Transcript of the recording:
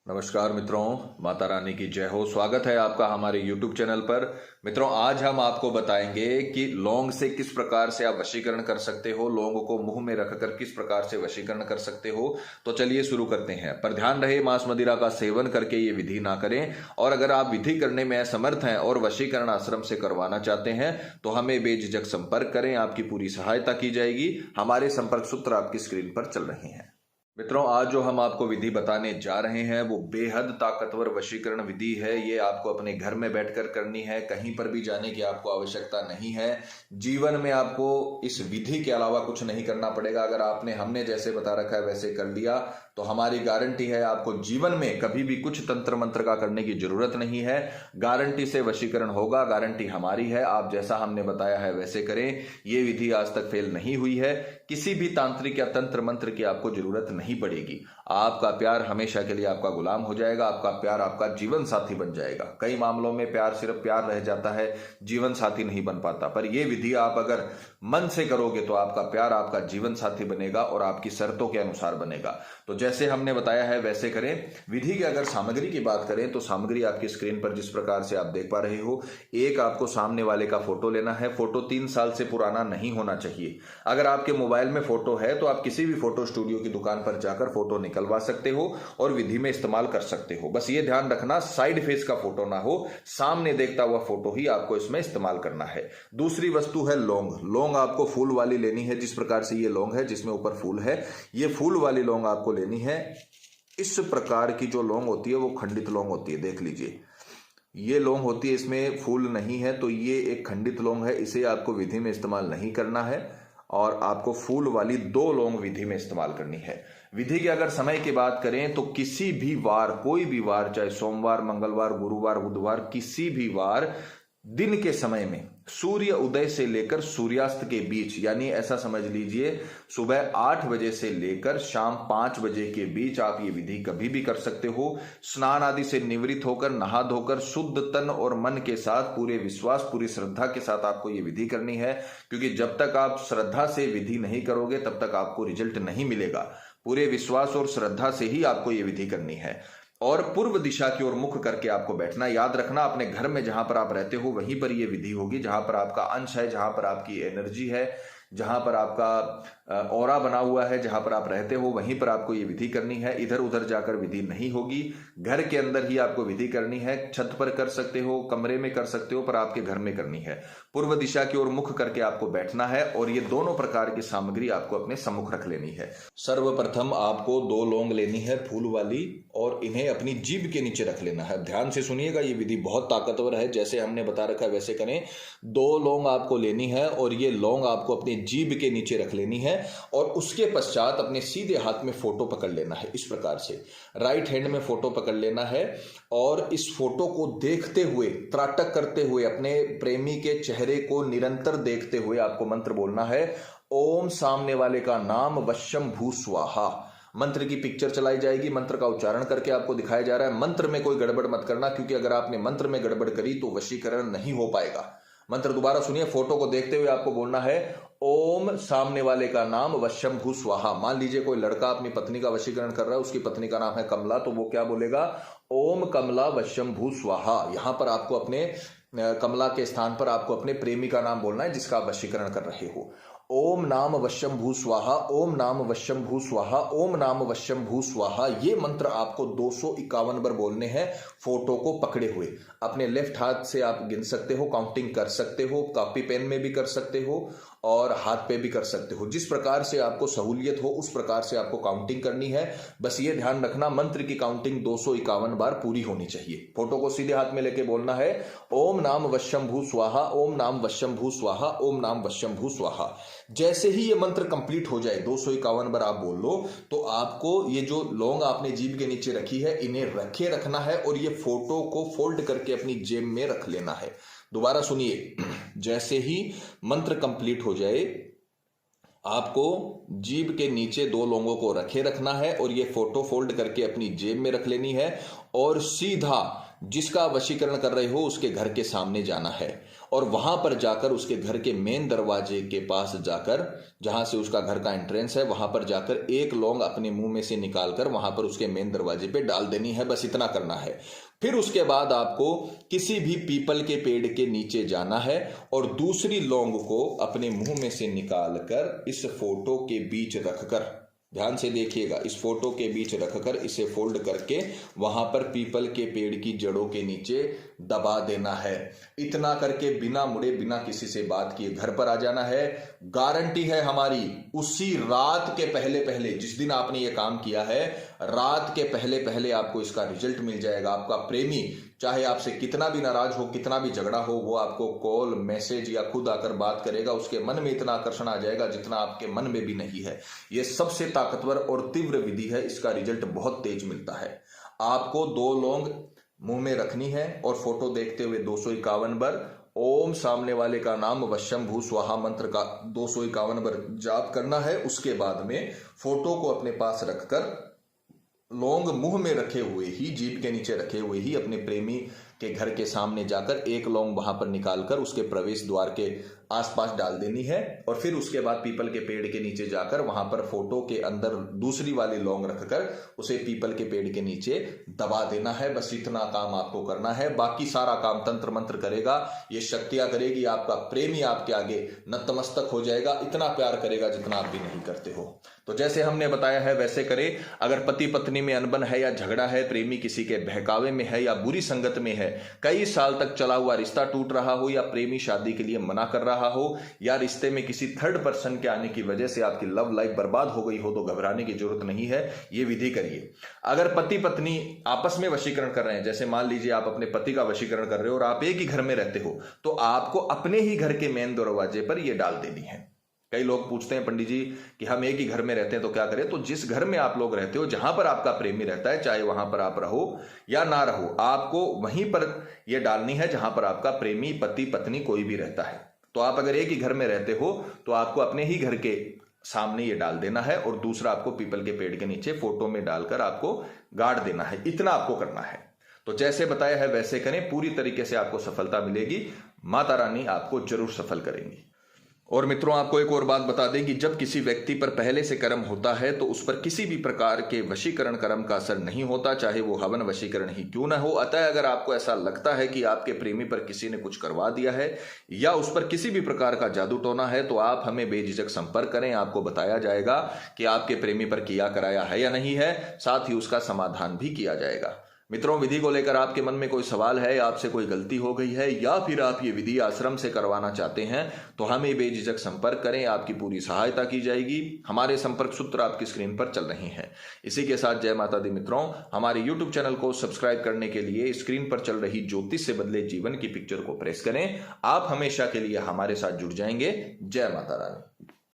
नमस्कार मित्रों, माता रानी की जय हो। स्वागत है आपका हमारे YouTube चैनल पर। मित्रों, आज हम आपको बताएंगे कि लौंग से किस प्रकार से आप वशीकरण कर सकते हो, लौंग को मुंह में रखकर किस प्रकार से वशीकरण कर सकते हो। तो चलिए शुरू करते हैं। पर ध्यान रहे, मांस मदिरा का सेवन करके ये विधि ना करें। और अगर आप विधि करने में असमर्थ हैं और वशीकरण आश्रम से करवाना चाहते हैं तो हमें बेझिझक संपर्क करें, आपकी पूरी सहायता की जाएगी। हमारे संपर्क सूत्र आपकी स्क्रीन पर चल रहे हैं। मित्रों, आज जो हम आपको विधि बताने जा रहे हैं वो बेहद ताकतवर वशीकरण विधि है। ये आपको अपने घर में बैठकर करनी है, कहीं पर भी जाने की आपको आवश्यकता नहीं है। जीवन में आपको इस विधि के अलावा कुछ नहीं करना पड़ेगा। अगर आपने हमने जैसे बता रखा है वैसे कर लिया तो हमारी गारंटी है आपको जीवन में कभी भी कुछ तंत्र मंत्र का करने की जरूरत नहीं है। गारंटी से वशीकरण होगा, गारंटी हमारी है। आप जैसा हमने बताया है वैसे करें। ये विधि आज तक फेल नहीं हुई है। किसी भी तांत्रिक या तंत्र मंत्र की आपको जरूरत नहीं पड़ेगी। आपका प्यार हमेशा के लिए आपका गुलाम हो जाएगा। आपका प्यार आपका जीवन साथी बन जाएगा। कई मामलों में प्यार सिर्फ प्यार रह जाता है, जीवन साथी नहीं बन पाता। पर यह विधि आप अगर मन से करोगे तो आपका प्यार आपका जीवन साथी बनेगा और आपकी शर्तों के अनुसार बनेगा। तो जैसे हमने बताया है वैसे करें। विधि की अगर सामग्री की बात करें तो सामग्री आपकी स्क्रीन पर जिस प्रकार से आप देख पा रहे हो, एक आपको सामने वाले का फोटो लेना है। फोटो 3 साल से पुराना नहीं होना चाहिए। अगर आपके मोबाइल में फोटो है तो आप किसी भी फोटो स्टूडियो की दुकान पर जाकर फोटो निकलवा सकते हो और विधि में इस्तेमाल कर सकते हो। बस ये ध्यान रखना, साइड फेस का फोटो ना हो, सामने देखता हुआ फोटो ही आपको इसमें इस्तेमाल करना है। दूसरी वस्तु है लौंग। लौंग आपको फूल वाली लेनी है। जिस प्रकार से ये लौंग है जिसमें ऊपर फूल है, ये फूल वाली लौंग आपको लेनी है। इस प्रकार की जो लौंग होती है वो खंडित लौंग होती है। देख लीजिए, ये लौंग होती है, इसमें फूल नहीं है, तो ये एक खंडित लौंग है। इसे आपको विधि में इस्तेमाल नहीं करना है और आपको फूल वाली 2 लौंग विधि में इस्तेमाल करनी है। विधि के अगर समय की बात करें तो किसी भी वार, कोई भी वार, चाहे सोमवार, मंगलवार, गुरुवार, बुधवार, किसी भी वार दिन के समय में सूर्य उदय से लेकर सूर्यास्त के बीच, यानी ऐसा समझ लीजिए सुबह 8 बजे से लेकर शाम 5 बजे के बीच आप ये विधि कभी भी कर सकते हो। स्नान आदि से निवृत्त होकर, नहा धोकर, शुद्ध तन और मन के साथ, पूरे विश्वास, पूरी श्रद्धा के साथ आपको ये विधि करनी है। क्योंकि जब तक आप श्रद्धा से विधि नहीं करोगे तब तक आपको रिजल्ट नहीं मिलेगा। पूरे विश्वास और श्रद्धा से ही आपको ये विधि करनी है। और पूर्व दिशा की ओर मुख करके आपको बैठना। याद रखना, अपने घर में जहां पर आप रहते हो वहीं पर यह विधि होगी, जहां पर आपका अंश है, जहां पर आपकी एनर्जी है, जहां पर आपका ऑरा बना हुआ है, जहां पर आप रहते हो वहीं पर आपको ये विधि करनी है। इधर उधर जाकर विधि नहीं होगी। घर के अंदर ही आपको विधि करनी है। छत पर कर सकते हो, कमरे में कर सकते हो, पर आपके घर में करनी है। पूर्व दिशा की ओर मुख करके आपको बैठना है और ये दोनों प्रकार की सामग्री आपको अपने सम्मुख रख लेनी है। सर्वप्रथम आपको 2 लौंग लेनी है फूल वाली और इन्हें अपनी जीभ के नीचे रख लेना है। ध्यान से सुनिएगा, ये विधि बहुत ताकतवर है। जैसे हमने बता रखा है वैसे करें। 2 लौंग आपको लेनी है और ये लौंग आपको अपनी जीभ के नीचे रख लेनी है और उसके पश्चात अपने सीधे हाथ में फोटो पकड़ लेना है। इस प्रकार से राइट हैंड में फोटो पकड़ लेना है और इस फोटो को देखते हुए, त्राटक करते हुए, अपने प्रेमी के चेहरे को निरंतर देखते हुए आपको मंत्र बोलना है। ओम, सामने वाले का नाम वशम भू स्वाहा। मंत्र की पिक्चर चलाई जाएगी, मंत्र का उच्चारण करके आपको दिखाया जा रहा है। मंत्र में कोई गड़बड़ मत करना, क्योंकि अगर आपने मंत्र में गड़बड़ करी तो वशीकरण नहीं हो पाएगा। मंत्र दोबारा सुनिए। फोटो को देखते हुए आपको बोलना है ओम, सामने वाले का नाम वशम भू स्वाहा। मान लीजिए कोई लड़का अपनी पत्नी का वशीकरण कर रहा है, उसकी पत्नी का नाम है कमला, तो वो क्या बोलेगा? ओम कमला वशम भू स्वाहा। यहां पर आपको अपने कमला के स्थान पर आपको अपने प्रेमी का नाम बोलना है जिसका आप वशीकरण कर रहे हो। ओम नाम वशम भू स्वाहा, ओम नाम वशम भू स्वाहा, ओम नाम वशम भू स्वाहा। ये मंत्र आपको 251 बार बोलने हैं फोटो को पकड़े हुए। अपने लेफ्ट हाथ से आप गिन सकते हो, काउंटिंग कर सकते हो, कॉपी पेन में भी कर सकते हो और हाथ पे भी कर सकते हो। जिस प्रकार से आपको सहूलियत हो उस प्रकार से आपको काउंटिंग करनी है। बस ये ध्यान रखना, मंत्र की काउंटिंग 251 बार पूरी होनी चाहिए। फोटो को सीधे हाथ में लेके बोलना है ओम नाम वशम भू स्वाहा, ओम नाम वशम भू स्वाहा, ओम नाम वशम भू स्वाहा। जैसे ही ये मंत्र कंप्लीट हो जाए, 251 बार आप बोल लो, तो आपको ये जो लौंग आपने जीभ के नीचे रखी है इन्हें रखे रखना है और ये फोटो को फोल्ड करके अपनी जेब में रख लेना है। दोबारा सुनिए। जैसे ही मंत्र कंप्लीट हो जाए आपको जीभ के नीचे 2 लौंगों को रखे रखना है और ये फोटो फोल्ड करके अपनी जेब में रख लेनी है और सीधा जिसका वशीकरण कर रहे हो उसके घर के सामने जाना है और वहां पर जाकर उसके घर के मेन दरवाजे के पास जाकर, जहां से उसका घर का एंट्रेंस है, वहां पर जाकर एक लौंग अपने मुंह में से निकालकर वहां पर उसके मेन दरवाजे पे डाल देनी है। बस इतना करना है। फिर उसके बाद आपको किसी भी पीपल के पेड़ के नीचे जाना है और दूसरी लौंग को अपने मुंह में से निकालकर इस फोटो के बीच रखकर, ध्यान से देखिएगा, इस फोटो के बीच रखकर इसे फोल्ड करके वहां पर पीपल के पेड़ की जड़ों के नीचे दबा देना है। इतना करके बिना मुड़े, बिना किसी से बात किए घर पर आ जाना है। गारंटी है हमारी, उसी रात के पहले पहले, जिस दिन आपने ये काम किया है, रात के पहले पहले आपको इसका रिजल्ट मिल जाएगा। आपका प्रेमी चाहे आपसे कितना भी नाराज हो, कितना भी झगड़ा हो, वो आपको कॉल, मैसेज या खुद आकर बात करेगा। उसके मन में इतना आकर्षण आ जाएगा जितना आपके मन में भी नहीं है। यह सबसे ताकतवर और तीव्र विधि है। इसका रिजल्ट बहुत तेज मिलता है। आपको 2 लौंग मुंह में रखनी है और फोटो देखते हुए 251 बार ओम सामने वाले का नाम वशम भू स्वाहा मंत्र का 251 बार जाप करना है। उसके बाद में फोटो को अपने पास रखकर लौंग मुंह में रखे हुए ही, जीभ के नीचे रखे हुए ही, अपने प्रेमी के घर के सामने जाकर एक लौंग वहां पर निकालकर उसके प्रवेश द्वार के आसपास डाल देनी है। और फिर उसके बाद पीपल के पेड़ के नीचे जाकर वहां पर फोटो के अंदर दूसरी वाली लौंग रखकर उसे पीपल के पेड़ के नीचे दबा देना है। बस इतना काम आपको करना है। बाकी सारा काम तंत्र मंत्र करेगा, ये शक्तियां करेगी। आपका प्रेमी आपके आगे नतमस्तक हो जाएगा। इतना प्यार करेगा जितना आप भी नहीं करते हो। तो जैसे हमने बताया है वैसे करें। अगर पति पत्नी में अनबन है या झगड़ा है, प्रेमी किसी के बहकावे में है या बुरी संगत में है, कई साल तक चला हुआ रिश्ता टूट रहा हो या प्रेमी शादी के लिए मना कर रहा हो या रिश्ते में किसी थर्ड पर्सन के आने की वजह से आपकी लव लाइफ बर्बाद हो गई हो, तो घबराने की जरूरत नहीं है। यह विधि करिए। अगर पति पत्नी आपस में वशीकरण कर रहे हैं, जैसे मान लीजिए आप अपने पति का वशीकरण कर रहे हो और आप एक ही घर में रहते हो, तो आपको अपने ही घर के मेन दरवाजे पर यह डाल देनी है। कई लोग पूछते हैं पंडित जी कि हम एक ही घर में रहते हैं तो क्या करें। तो जिस घर में आप लोग रहते हो, जहां पर आपका प्रेमी रहता है, चाहे वहां पर आप रहो या ना रहो, आपको वहीं पर यह डालनी है जहां पर आपका प्रेमी, पति पत्नी कोई भी रहता है। तो आप अगर एक ही घर में रहते हो तो आपको अपने ही घर के सामने ये डाल देना है और दूसरा आपको पीपल के पेड़ के नीचे फोटो में डालकर आपको गाड़ देना है। इतना आपको करना है। तो जैसे बताया है वैसे करें, पूरी तरीके से आपको सफलता मिलेगी। माता रानी आपको जरूर सफल करेंगी। और मित्रों, आपको एक और बात बता दें कि जब किसी व्यक्ति पर पहले से कर्म होता है तो उस पर किसी भी प्रकार के वशीकरण कर्म का असर नहीं होता, चाहे वो हवन वशीकरण ही क्यों ना हो। अतः अगर आपको ऐसा लगता है कि आपके प्रेमी पर किसी ने कुछ करवा दिया है या उस पर किसी भी प्रकार का जादू टोना है, तो आप हमें बेझिझक संपर्क करें। आपको बताया जाएगा कि आपके प्रेमी पर किया कराया है या नहीं है, साथ ही उसका समाधान भी किया जाएगा। मित्रों, विधि को लेकर आपके मन में कोई सवाल है, आपसे कोई गलती हो गई है या फिर आप ये विधि आश्रम से करवाना चाहते हैं, तो हमें बेझिझक संपर्क करें। आपकी पूरी सहायता की जाएगी। हमारे संपर्क सूत्र आपकी स्क्रीन पर चल रहे हैं। इसी के साथ जय माता दी मित्रों। हमारे YouTube चैनल को सब्सक्राइब करने के लिए स्क्रीन पर चल रही ज्योतिष से बदले जीवन की पिक्चर को प्रेस करें। आप हमेशा के लिए हमारे साथ जुड़ जाएंगे। जय माता रानी।